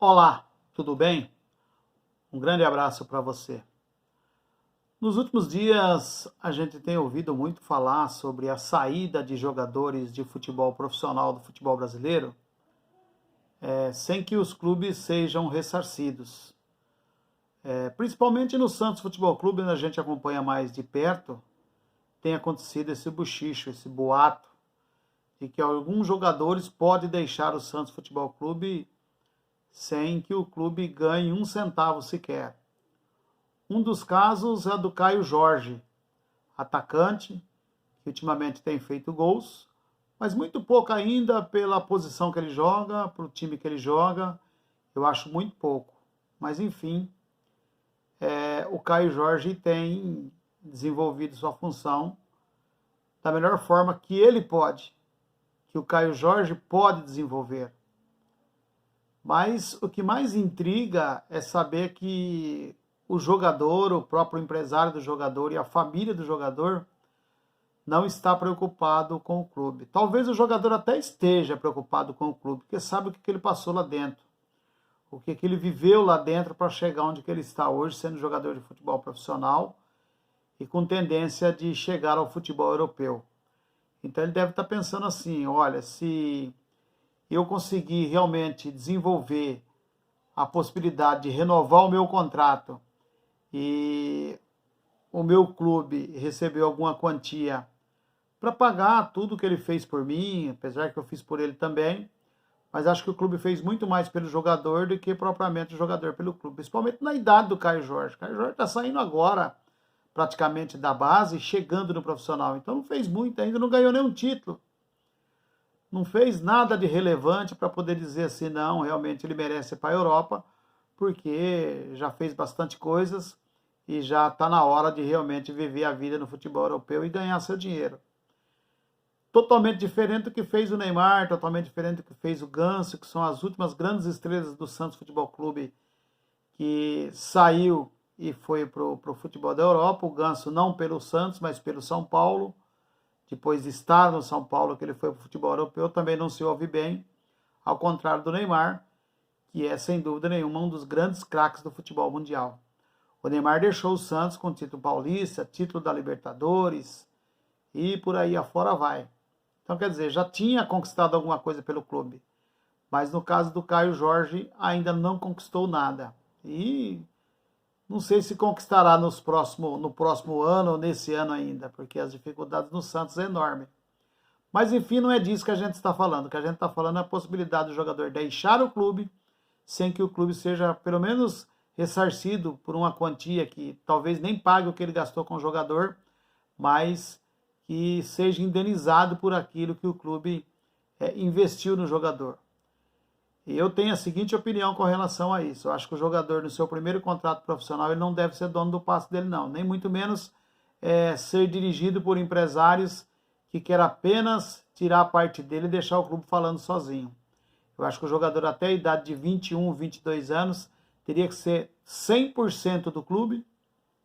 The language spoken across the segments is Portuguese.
Olá, tudo bem? Um grande abraço para você. Nos últimos dias, a gente tem ouvido muito falar sobre a saída de jogadores de futebol profissional do futebol brasileiro, sem que os clubes sejam ressarcidos. Principalmente no Santos Futebol Clube, onde a gente acompanha mais de perto, tem acontecido esse bochicho, esse boato, de que alguns jogadores podem deixar o Santos Futebol Clube sem que o clube ganhe um centavo sequer. Um dos casos é do Caio Jorge, atacante, que ultimamente tem feito gols, mas muito pouco ainda pela posição que ele joga, para o time que ele joga, eu acho muito pouco. Mas enfim, o Caio Jorge tem desenvolvido sua função da melhor forma que ele pode, que o Caio Jorge pode desenvolver. Mas o que mais intriga é saber que o jogador, o próprio empresário do jogador e a família do jogador não está preocupado com o clube. Talvez o jogador até esteja preocupado com o clube, porque sabe o que ele passou lá dentro, o que ele viveu lá dentro para chegar onde ele está hoje, sendo jogador de futebol profissional e com tendência de chegar ao futebol europeu. Então ele deve estar pensando assim, olha, se eu conseguir realmente desenvolver a possibilidade de renovar o meu contrato e o meu clube receber alguma quantia para pagar tudo que ele fez por mim, apesar que eu fiz por ele também, mas acho que o clube fez muito mais pelo jogador do que propriamente o jogador pelo clube, principalmente na idade do Caio Jorge. O Caio Jorge está saindo agora praticamente da base, chegando no profissional, então não fez muito ainda, não ganhou nenhum título. Não fez nada de relevante para poder dizer assim, não, realmente ele merece ir para a Europa, porque já fez bastante coisas e já está na hora de realmente viver a vida no futebol europeu e ganhar seu dinheiro. Totalmente diferente do que fez o Neymar, totalmente diferente do que fez o Ganso, que são as últimas grandes estrelas do Santos Futebol Clube, que saiu e foi para o futebol da Europa. O Ganso não pelo Santos, mas pelo São Paulo. Depois de estar no São Paulo, que ele foi para o futebol europeu, também não se ouve bem, ao contrário do Neymar, que é, sem dúvida nenhuma, um dos grandes craques do futebol mundial. O Neymar deixou o Santos com título paulista, título da Libertadores, e por aí afora vai. Então, quer dizer, já tinha conquistado alguma coisa pelo clube, mas no caso do Caio Jorge, ainda não conquistou nada. E não sei se conquistará no próximo ano ou nesse ano ainda, porque as dificuldades no Santos é enorme. Mas enfim, não é disso que a gente está falando. O que a gente está falando é a possibilidade do jogador deixar o clube sem que o clube seja pelo menos ressarcido por uma quantia que talvez nem pague o que ele gastou com o jogador, mas que seja indenizado por aquilo que o clube investiu no jogador. E eu tenho a seguinte opinião com relação a isso. Eu acho que o jogador, no seu primeiro contrato profissional, ele não deve ser dono do passe dele, não. Nem muito menos ser dirigido por empresários que querem apenas tirar a parte dele e deixar o clube falando sozinho. Eu acho que o jogador até a idade de 21, 22 anos teria que ser 100% do clube,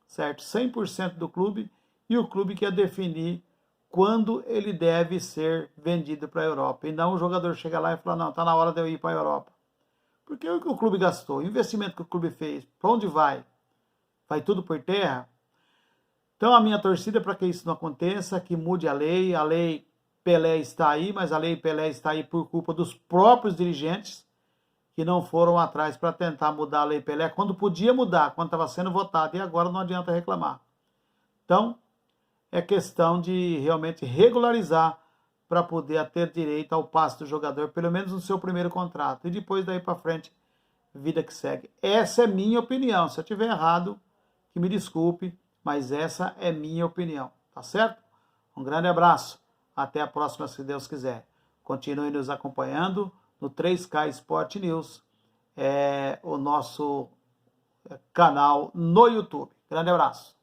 certo? 100% do clube, e o clube que ia definir quando ele deve ser vendido para a Europa. E não o jogador chega lá e fala, não, está na hora de eu ir para a Europa. Porque o que o clube gastou, o investimento que o clube fez, para onde vai? Vai tudo por terra? Então a minha torcida é para que isso não aconteça, que mude a lei Pelé está aí, mas a lei Pelé está aí por culpa dos próprios dirigentes que não foram atrás para tentar mudar a lei Pelé quando podia mudar, quando estava sendo votado, e agora não adianta reclamar. Então, é questão de realmente regularizar para poder ter direito ao passe do jogador, pelo menos no seu primeiro contrato. E depois daí para frente, vida que segue. Essa é minha opinião. Se eu estiver errado, que me desculpe, mas essa é minha opinião. Tá certo? Um grande abraço. Até a próxima, se Deus quiser. Continue nos acompanhando no 3K Sport News, o nosso canal no YouTube. Grande abraço.